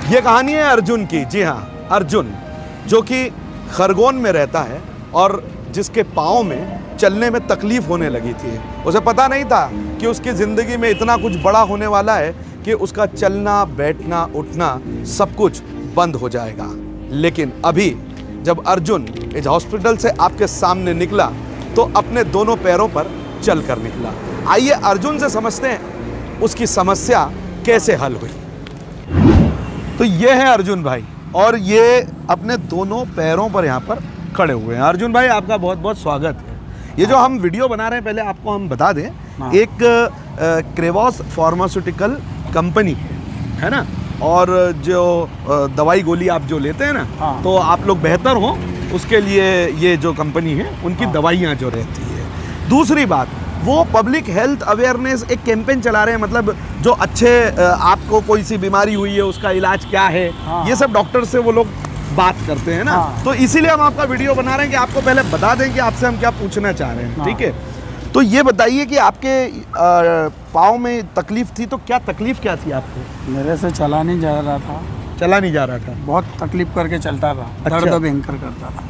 ये कहानी है अर्जुन की। जी हाँ, अर्जुन जो कि खरगोन में रहता है और जिसके पाँव में चलने में तकलीफ होने लगी थी। उसे पता नहीं था कि उसकी ज़िंदगी में इतना कुछ बड़ा होने वाला है कि उसका चलना, बैठना, उठना सब कुछ बंद हो जाएगा। लेकिन अभी जब अर्जुन इस हॉस्पिटल से आपके सामने निकला तो अपने दोनों पैरों पर चल कर निकला। आइए अर्जुन से समझते हैं उसकी समस्या कैसे हल हुई। तो ये है अर्जुन भाई और ये अपने दोनों पैरों पर यहाँ पर खड़े हुए हैं। अर्जुन भाई आपका बहुत बहुत स्वागत है। ये जो हम वीडियो बना रहे हैं, पहले आपको हम बता दें, एक क्रेवॉस फार्मास्यूटिकल कंपनी है ना, और जो दवाई गोली आप जो लेते हैं ना, तो आप लोग बेहतर हो उसके लिए ये जो कंपनी है उनकी दवाइयाँ जो रहती है। दूसरी बात, वो पब्लिक हेल्थ अवेयरनेस एक कैंपेन चला रहे हैं, मतलब जो अच्छे आपको कोई सी बीमारी हुई है उसका इलाज क्या है, ये सब डॉक्टर से वो लोग बात करते हैं ना। तो इसीलिए हम आपका वीडियो बना रहे हैं कि आपको पहले बता दें कि आपसे हम क्या पूछना चाह रहे हैं। ठीक है, तो ये बताइए कि आपके पाँव में तकलीफ थी, तो क्या तकलीफ क्या थी आपको? मेरे से चला नहीं जा रहा था। चला नहीं जा रहा था? बहुत तकलीफ करके चलता था। अच्छा। दर्द भयंकर करता था।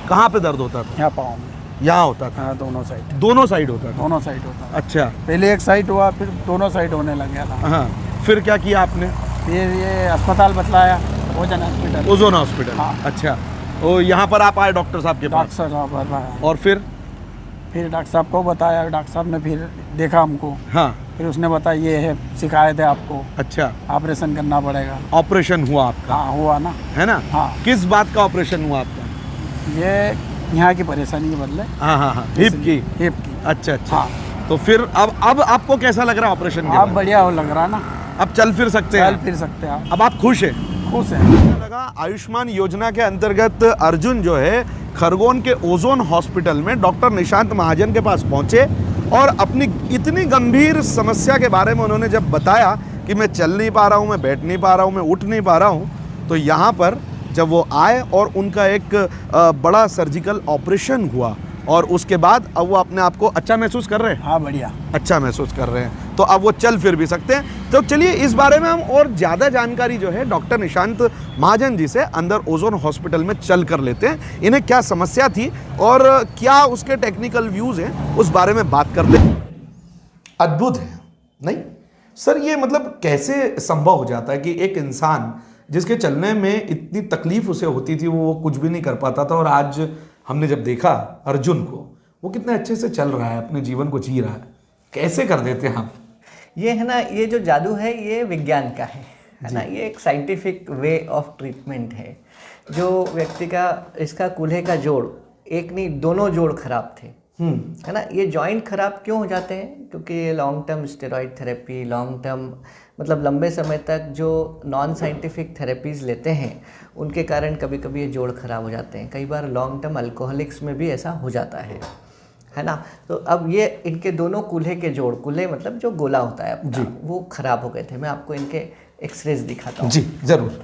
कहाँ पे दर्द होता था? यहाँ पाँव में। यहाँ होता था? दोनों साइड। दोनों साइड होता था? दोनों साइड होता था। अच्छा, पहले एक साइड हुआ, फिर दोनों साइड होने लग गया था। हाँ, फिर क्या किया आपने? फिर ये अस्पताल बतलाया, ओजन हॉस्पिटल। Ozone hospital. अच्छा, तो यहाँ पर आप आए डॉक्टर साहब के पास? डॉक्टर साहब बताया। और फिर डॉक्टर साहब को बताया, डॉक्टर साहब ने फिर देखा हमको। हाँ, फिर उसने बताया ये है, शिकायत है आपको। अच्छा, ऑपरेशन करना पड़ेगा। ऑपरेशन हुआ आपका? हाँ हुआ ना, है ना। हाँ। किस बात का ऑपरेशन हुआ आपका? ये यहाँ की परेशानी के बदले। हाँ हाँ हाँ, हिप की? हिप की। अच्छा अच्छा। हाँ। तो फिर अब आपको कैसा लग रहा है ऑपरेशन के आप बाद? बढ़िया हो लग रहा ना, अब चल फिर सकते हैं? चल फिर सकते हैं। अब आप खुश हैं? खुश है। लगा आयुष्मान योजना के अंतर्गत अर्जुन जो है खरगोन के ओजोन हॉस्पिटल में डॉक्टर निशांत महाजन के पास पहुंचे और अपनी इतनी गंभीर समस्या के बारे में उन्होंने जब बताया कि मैं चल नहीं पा रहा हूं, मैं बैठ नहीं पा रहा हूं, मैं उठ नहीं पा रहा हूं, तो यहाँ पर जब वो आए और उनका एक बड़ा सर्जिकल ऑपरेशन हुआ और उसके बाद अब वो अपने आप को अच्छा महसूस कर रहे हैं। हाँ बढ़िया, अच्छा महसूस कर रहे हैं, तो अब वो चल फिर भी सकते हैं। तो चलिए इस बारे में हम और ज़्यादा जानकारी जो है डॉक्टर निशांत महाजन जी से अंदर ओजोन हॉस्पिटल में चल कर लेते हैं। इन्हें क्या समस्या थी और क्या उसके टेक्निकल व्यूज़ हैं, उस बारे में बात करते हैं। अद्भुत है नहीं सर, ये मतलब कैसे संभव हो जाता है कि एक इंसान जिसके चलने में इतनी तकलीफ उसे होती थी, वो कुछ भी नहीं कर पाता था, और आज हमने जब देखा अर्जुन को, वो कितने अच्छे से चल रहा है, अपने जीवन को जी रहा है। कैसे कर देते हैं आप? ये है ना, ये जो जादू है ये विज्ञान का है ना, ये एक साइंटिफिक वे ऑफ ट्रीटमेंट है। जो व्यक्ति का इसका कूल्हे का जोड़, एक नहीं दोनों जोड़ खराब थे, है ना। ये जॉइंट खराब क्यों हो जाते हैं? क्योंकि ये long term steroid therapy, long term मतलब लंबे समय तक जो नॉन साइंटिफिक थेरेपीज़ लेते हैं उनके कारण कभी कभी ये जोड़ खराब हो जाते हैं। कई बार लॉन्ग टर्म अल्कोहलिक्स में भी ऐसा हो जाता है ना। तो अब ये इनके दोनों कूल्हे के जोड़, कूल्हे मतलब जो गोला होता है अपना, वो खराब हो गए थे। मैं आपको इनके एक्सरेज दिखाता हूँ। जी जरूर।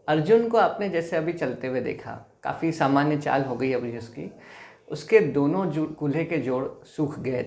अर्जुन को आपने जैसे अभी चलते हुए देखा, काफ़ी सामान्य चाल हो गई अभी उसकी। उसके दोनों कूल्हे के जोड़ सूख गए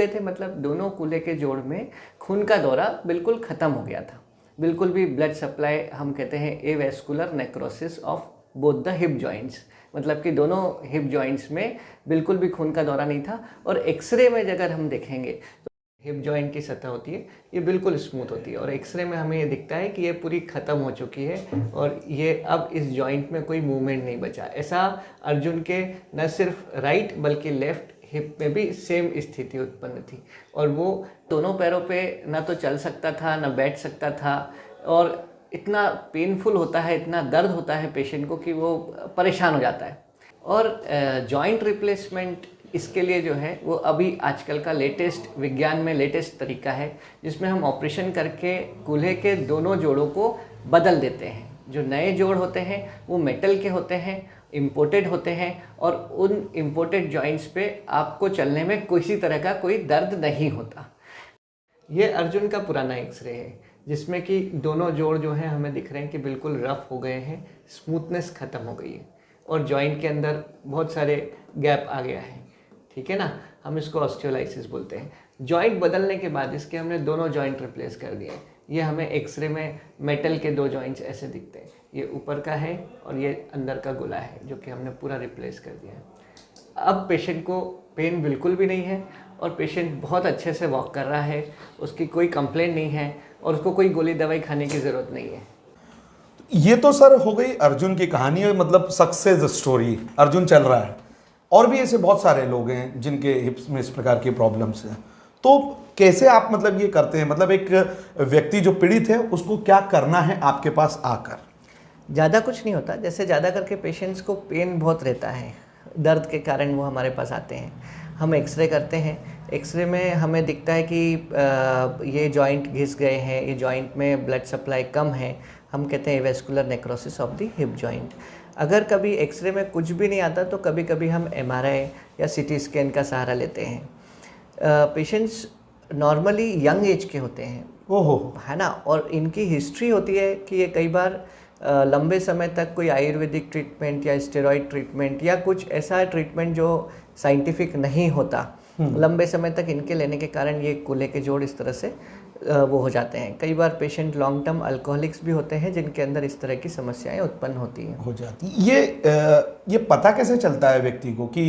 थे मतलब दोनों कूल्हे के जोड़ में खून का दौरा बिल्कुल ख़त्म हो गया था। बिल्कुल भी ब्लड सप्लाई, हम कहते हैं avascular necrosis of both the hip joints, मतलब कि दोनों हिप जॉइंट्स में बिल्कुल भी खून का दौरा नहीं था। और एक्सरे में अगर हम देखेंगे तो हिप जॉइंट की सतह होती है, ये बिल्कुल स्मूथ होती है, और एक्सरे में हमें ये दिखता है कि ये पूरी ख़त्म हो चुकी है और ये अब इस जॉइंट में कोई मूवमेंट नहीं बचा। ऐसा अर्जुन के न सिर्फ राइट बल्कि लेफ्ट हिप में भी सेम स्थिति उत्पन्न थी, और वो दोनों पैरों पे ना तो चल सकता था ना बैठ सकता था, और इतना पेनफुल होता है, इतना दर्द होता है पेशेंट को कि वो परेशान हो जाता है। और जॉइंट रिप्लेसमेंट इसके लिए जो है वो अभी आजकल का लेटेस्ट विज्ञान में लेटेस्ट तरीका है, जिसमें हम ऑपरेशन करके कूल्हे के दोनों जोड़ों को बदल देते हैं। जो नए जोड़ होते हैं वो मेटल के होते हैं, इम्पोर्टेड होते हैं, और उन इम्पोर्टेड जॉइंट्स पे आपको चलने में किसी तरह का कोई दर्द नहीं होता। ये अर्जुन का पुराना एक्सरे है, जिसमें कि दोनों जोड़ जो हैं हमें दिख रहे हैं कि बिल्कुल रफ हो गए हैं, स्मूथनेस ख़त्म हो गई है, और जॉइंट के अंदर बहुत सारे गैप आ गया है। ठीक है ना, हम इसको ऑस्टियोलाइसिस बोलते हैं। जॉइंट बदलने के बाद इसके हमने दोनों जॉइंट रिप्लेस कर दिए। ये हमें एक्सरे में मेटल के 2 जॉइंट्स ऐसे दिखते हैं, ये ऊपर का है और ये अंदर का गोला है, जो कि हमने पूरा रिप्लेस कर दिया है। अब पेशेंट को पेन बिल्कुल भी नहीं है और पेशेंट बहुत अच्छे से वॉक कर रहा है, उसकी कोई कंप्लेंट नहीं है और उसको कोई गोली दवाई खाने की ज़रूरत नहीं है। ये तो सर हो गई अर्जुन की कहानी, मतलब सक्सेस स्टोरी, अर्जुन चल रहा है। और भी ऐसे बहुत सारे लोग हैं जिनके हिप्स में इस प्रकार की प्रॉब्लम्स हैं, तो कैसे आप मतलब ये करते हैं, मतलब एक व्यक्ति जो पीड़ित है उसको क्या करना है आपके पास आकर? ज़्यादा कुछ नहीं होता, जैसे ज़्यादा करके पेशेंट्स को पेन बहुत रहता है, दर्द के कारण वो हमारे पास आते हैं। हम एक्सरे करते हैं, एक्सरे में हमें दिखता है कि ये जॉइंट घिस गए हैं, ये जॉइंट में ब्लड सप्लाई कम है, हम कहते हैं vascular necrosis of the hip joint. अगर कभी एक्सरे में कुछ भी नहीं आता तो कभी कभी हम एमआरआई या सीटी स्कैन का सहारा लेते हैं। पेशेंट्स नॉर्मली यंग एज के होते हैं, ओहो, है ना, और इनकी हिस्ट्री होती है कि ये कई बार लंबे समय तक कोई आयुर्वेदिक ट्रीटमेंट या स्टेरॉइड ट्रीटमेंट या कुछ ऐसा ट्रीटमेंट जो साइंटिफिक नहीं होता, लंबे समय तक इनके लेने के कारण ये कूल्हे के जोड़ इस तरह से वो हो जाते हैं। कई बार पेशेंट लॉन्ग टर्म अल्कोहलिक्स भी होते हैं जिनके अंदर इस तरह की समस्याएं उत्पन्न होती हैं। हो जाती। ये पता कैसे चलता है व्यक्ति को कि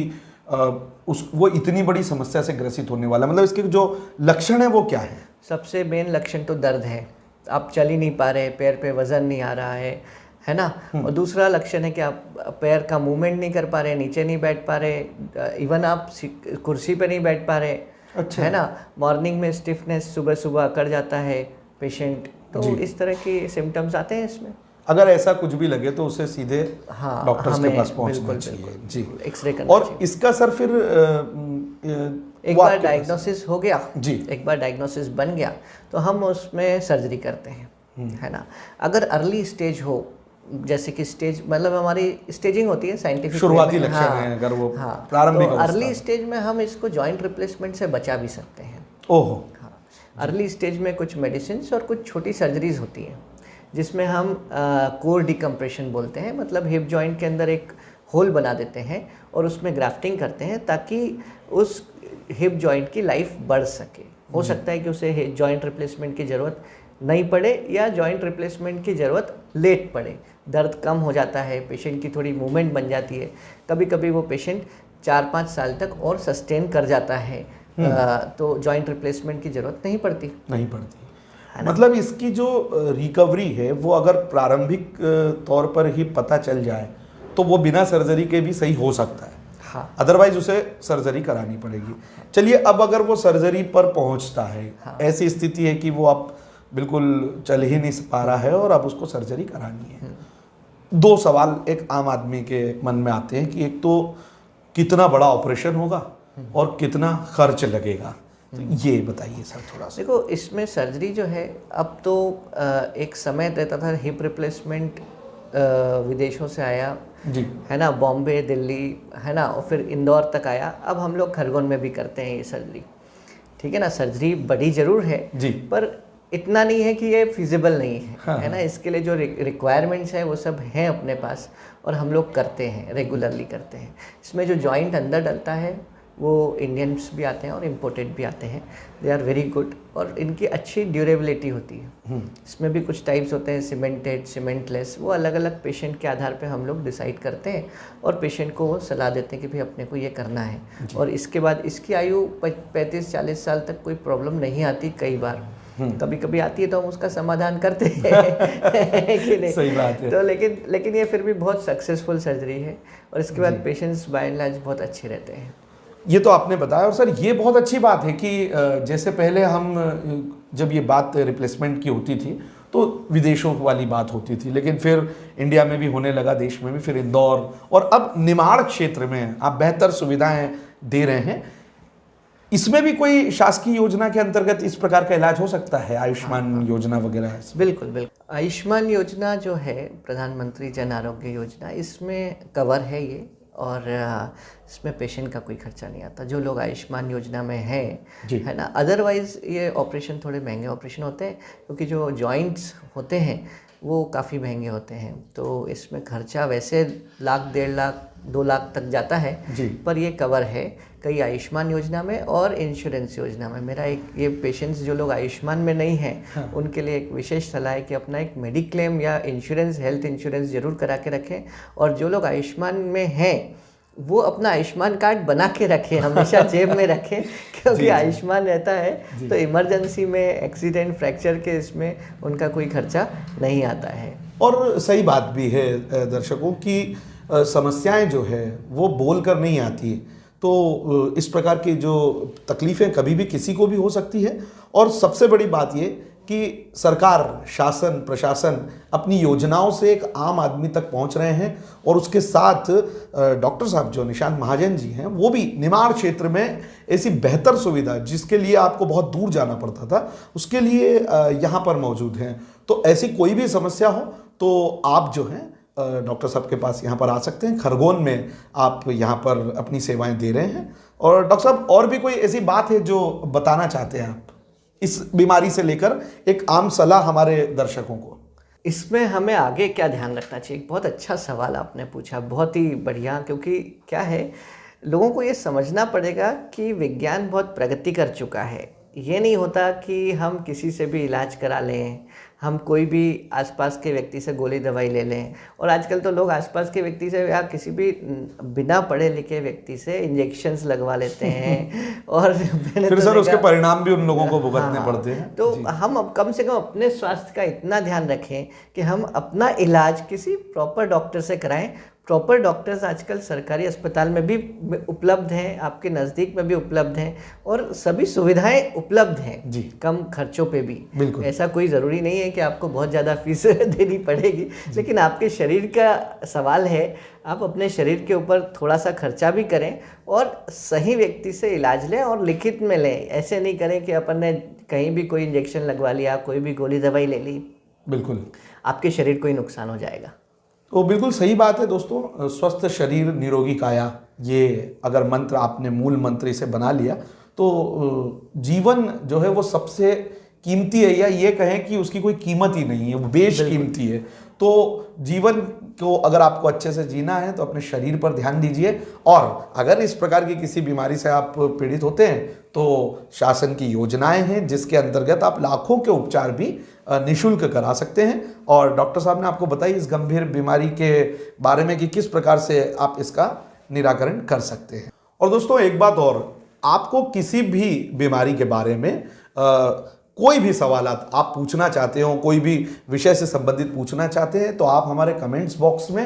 वो इतनी बड़ी समस्या से ग्रसित होने वाला, मतलब इसके जो लक्षण है वो क्या है? सबसे मेन लक्षण तो दर्द है, आप चल ही नहीं पा रहे, पैर पे वजन नहीं आ रहा है ना। और दूसरा लक्षण है कि आप पैर का मूवमेंट नहीं कर पा रहे, नीचे नहीं बैठ पा रहे, इवन आप कुर्सी पे नहीं बैठ पा रहे, अच्छा, है ना। मॉर्निंग में स्टिफनेस सुबह सुबह अकड़ जाता है पेशेंट, तो इस तरह की सिम्टम्स आते हैं इसमें। अगर ऐसा कुछ भी लगे तो उसे सीधे डॉक्टर्स के पास पहुंचना चाहिए जी, एक्सरे करना और इसका सर फिर एक बार डायग्नोसिस हो गया जी, एक बार डायग्नोसिस बन गया तो हम उसमें सर्जरी करते हैं, है ना। अगर अर्ली स्टेज हो, जैसे कि स्टेज मतलब हमारी स्टेजिंग होती है साइंटिफिक शुरुआती लक्षण है, अगर वो प्रारंभिक तो अर्ली स्टेज में हम इसको जॉइंट रिप्लेसमेंट से बचा भी सकते हैं। ओहो, हाँ, अर्ली स्टेज में कुछ मेडिसिन और कुछ छोटी सर्जरीज होती हैं जिसमें हम कोर डिकम्प्रेशन बोलते हैं, मतलब हिप जॉइंट के अंदर एक होल बना देते हैं और उसमें ग्राफ्टिंग करते हैं ताकि उस हिप जॉइंट की लाइफ बढ़ सके। हो सकता है कि उसे जॉइंट रिप्लेसमेंट की ज़रूरत नहीं पड़े या जॉइंट रिप्लेसमेंट की ज़रूरत लेट पड़े, दर्द कम हो जाता है, पेशेंट की थोड़ी मूवमेंट बन जाती है, कभी कभी वो पेशेंट 4-5 साल तक और सस्टेन कर जाता है, तो जॉइंट रिप्लेसमेंट की ज़रूरत नहीं पड़ती। मतलब इसकी जो रिकवरी है वो अगर प्रारंभिक तौर पर ही पता चल जाए तो वो बिना सर्जरी के भी सही हो सकता है, हाँ, अदरवाइज उसे सर्जरी करानी पड़ेगी। चलिए, अब अगर वो सर्जरी पर पहुंचता है, हाँ, ऐसी स्थिति है कि वो अब बिल्कुल चल ही नहीं पा रहा है और अब उसको सर्जरी करानी है, 2 सवाल एक आम आदमी के मन में आते हैं कि एक तो कितना बड़ा ऑपरेशन होगा और कितना खर्च लगेगा, तो ये बताइए सर थोड़ा सा। देखो, इसमें सर्जरी जो है, अब तो एक समय रहता था हिप रिप्लेसमेंट विदेशों से आया जी, है ना, बॉम्बे, दिल्ली, है ना, और फिर इंदौर तक आया। अब हम लोग खरगोन में भी करते हैं ये सर्जरी, ठीक है ना। सर्जरी बड़ी ज़रूर है जी, पर इतना नहीं है कि ये फिजिबल नहीं है, हाँ, है ना। इसके लिए जो रिक्वायरमेंट्स हैं वो सब हैं अपने पास और हम लोग करते हैं, रेगुलरली करते हैं। इसमें जो जॉइंट अंदर डलता है वो इंडियंस भी आते हैं और इम्पोर्टेड भी आते हैं, दे आर वेरी गुड और इनकी अच्छी ड्यूरेबिलिटी होती है। इसमें भी कुछ टाइप्स होते हैं, सीमेंटेड, सीमेंटलेस, वो अलग अलग पेशेंट के आधार पे हम लोग डिसाइड करते हैं और पेशेंट को वो सलाह देते हैं कि भाई अपने को ये करना है। और इसके बाद इसकी आयु 35-40 साल तक कोई प्रॉब्लम नहीं आती, कई बार कभी कभी आती है तो हम उसका समाधान करते हैं कि नहीं, सही बात है। तो लेकिन ये फिर भी बहुत सक्सेसफुल सर्जरी है और इसके बाद पेशेंट्स बाय एंड लार्ज बहुत अच्छे रहते हैं। ये तो आपने बताया, और सर ये बहुत अच्छी बात है कि जैसे पहले हम जब ये बात रिप्लेसमेंट की होती थी तो विदेशों वाली बात होती थी, लेकिन फिर इंडिया में भी होने लगा, देश में भी, फिर इंदौर, और अब निमाड़ क्षेत्र में आप बेहतर सुविधाएं दे रहे हैं। इसमें भी कोई शासकीय योजना के अंतर्गत इस प्रकार का इलाज हो सकता है, आयुष्मान योजना वगैरह? बिल्कुल बिल्कुल, आयुष्मान योजना जो है प्रधानमंत्री जन आरोग्य योजना, इसमें कवर है ये, और इसमें पेशेंट का कोई खर्चा नहीं आता जो लोग आयुष्मान योजना में हैं, है ना। अदरवाइज़ ये ऑपरेशन थोड़े महंगे ऑपरेशन होते हैं क्योंकि जो जॉइंट्स होते हैं वो काफ़ी महंगे होते हैं, तो इसमें खर्चा वैसे 1 लाख 1.5 लाख 2 लाख तक जाता है जी। पर ये कवर है कई आयुष्मान योजना में और इंश्योरेंस योजना में। मेरा एक ये पेशेंट्स जो लोग आयुष्मान में नहीं हैं उनके लिए एक विशेष सलाह है कि अपना एक मेडिक्लेम या इंश्योरेंस, हेल्थ इंश्योरेंस ज़रूर करा के रखें। और जो लोग आयुष्मान में हैं वो अपना आयुष्मान कार्ड बना के रखें, हमेशा जेब में रखें, क्योंकि आयुष्मान रहता है तो इमरजेंसी में, एक्सीडेंट, फ्रैक्चर के इसमें उनका कोई खर्चा नहीं आता है। और सही बात भी है दर्शकों की समस्याएं जो है वो बोल कर नहीं आती, तो इस प्रकार की जो तकलीफ़ें कभी भी किसी को भी हो सकती है। और सबसे बड़ी बात ये कि सरकार, शासन, प्रशासन अपनी योजनाओं से एक आम आदमी तक पहुंच रहे हैं। और उसके साथ डॉक्टर साहब जो निशांत महाजन जी हैं वो भी निमाड़ क्षेत्र में ऐसी बेहतर सुविधा जिसके लिए आपको बहुत दूर जाना पड़ता था उसके लिए यहाँ पर मौजूद हैं। तो ऐसी कोई भी समस्या हो तो आप जो हैं डॉक्टर साहब के पास यहाँ पर आ सकते हैं। खरगोन में आप यहाँ पर अपनी सेवाएं दे रहे हैं। और डॉक्टर साहब और भी कोई ऐसी बात है जो बताना चाहते हैं आप इस बीमारी से लेकर, एक आम सलाह हमारे दर्शकों को? इसमें हमें आगे क्या ध्यान रखना चाहिए? बहुत अच्छा सवाल आपने पूछा, बहुत ही बढ़िया। क्योंकि क्या है, लोगों को ये समझना पड़ेगा कि विज्ञान बहुत प्रगति कर चुका है। ये नहीं होता कि हम किसी से भी इलाज करा लें, हम कोई भी आसपास के व्यक्ति से गोली दवाई ले लें। और आजकल तो लोग आसपास के व्यक्ति से या किसी भी बिना पढ़े लिखे व्यक्ति से इंजेक्शंस लगवा लेते हैं और फिर सर उसके परिणाम भी उन लोगों को भुगतने पड़ते हैं। तो हम अब कम से कम अपने स्वास्थ्य का इतना ध्यान रखें कि हम अपना इलाज किसी प्रॉपर डॉक्टर से कराएं। प्रॉपर डॉक्टर्स आजकल सरकारी अस्पताल में भी उपलब्ध हैं, आपके नज़दीक में भी उपलब्ध हैं और सभी सुविधाएं उपलब्ध हैं जी, कम खर्चों पे भी। बिल्कुल। ऐसा कोई ज़रूरी नहीं है कि आपको बहुत ज़्यादा फीस देनी पड़ेगी, लेकिन आपके शरीर का सवाल है। आप अपने शरीर के ऊपर थोड़ा सा खर्चा भी करें और सही व्यक्ति से इलाज लें और लिखित में लें। ऐसे नहीं करें कि अपन ने कहीं भी कोई इंजेक्शन लगवा लिया, कोई भी गोली दवाई ले ली, बिल्कुल आपके शरीर को ही नुकसान हो जाएगा। तो बिल्कुल सही बात है दोस्तों। स्वस्थ शरीर निरोगी काया, ये अगर मंत्र आपने मूल मंत्र इसे बना लिया तो जीवन जो है वो सबसे कीमती है, या ये कहें कि उसकी कोई कीमत ही नहीं है, वो बेशकीमती है। तो जीवन को अगर आपको अच्छे से जीना है तो अपने शरीर पर ध्यान दीजिए। और अगर इस प्रकार की किसी बीमारी से आप पीड़ित होते हैं तो शासन की योजनाएं हैं जिसके अंतर्गत आप लाखों के उपचार भी निःशुल्क करा सकते हैं। और डॉक्टर साहब ने आपको बताई इस गंभीर बीमारी के बारे में कि किस प्रकार से आप इसका निराकरण कर सकते हैं। और दोस्तों एक बात और, आपको किसी भी बीमारी के बारे में कोई भी सवाल आप पूछना चाहते हो, कोई भी विषय से संबंधित पूछना चाहते हैं तो आप हमारे कमेंट्स बॉक्स में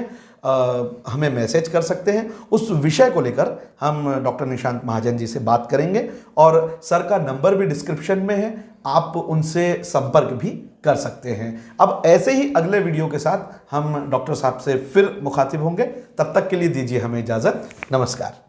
हमें मैसेज कर सकते हैं। उस विषय को लेकर हम डॉक्टर निशांत महाजन जी से बात करेंगे और सर का नंबर भी डिस्क्रिप्शन में है, आप उनसे संपर्क भी कर सकते हैं। अब ऐसे ही अगले वीडियो के साथ हम डॉक्टर साहब से फिर मुखातिब होंगे। तब तक के लिए दीजिए हमें इजाज़त। नमस्कार।